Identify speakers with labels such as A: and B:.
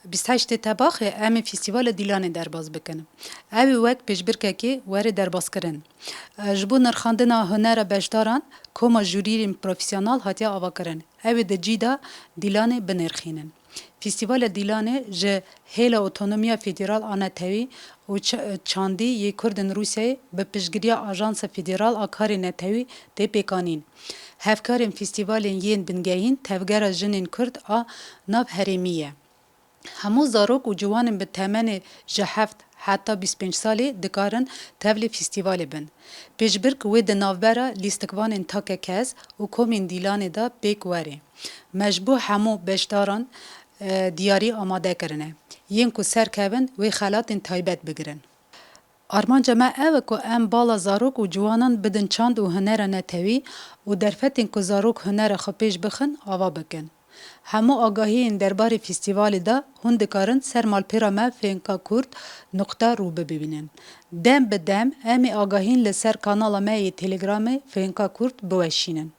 A: 28 Tebaxê em ê festîvala Dîlanê derbas bikin. Ew ê wek pêşbirkekê were derbazkirin. Ji bo nirxandina hunera beşdaran, koma jûriyên profesyonel hatiye avakirin. Ew ê di cî da Dîlanê binêrxînin. Festîvala Dîlanê ji Hêla Otonomiya Federal a Netewî û çandî yê Kurdên Rûsyayê bi piştgiriya Ajansa Federal a Karê Netewî tê pêkanîn. Hevkarên festîvalên yên bingehîn tevgera jinên Kurd a nav herêmî ye. Hemû zarok û ciwanên bi temenê ji 7 heta 25 salê dikarin tevlî festîvalê bin. Pêşbirk wê di navbera lîstikvanên take kes û komên Dîlanê da pêk were. Me ji bo hemû beşdaran diyarî amade kirine. Yên ku serkevin wê xelatên taybet bigirin. Armanca me ew e ku em bala zarok û ciwanan bidin çand û hunera netewî û derfetên ku zarok hunera xwe pêş bixin ava bikin. Hemû agahiyên derbarê festîvalê de hûn dikarin ser malpêra me fênkakurd.ru bibînin. Dem bi dem em ê agahiyên li ser kanala me yê Telegramê Fênka Kurd biweşînin.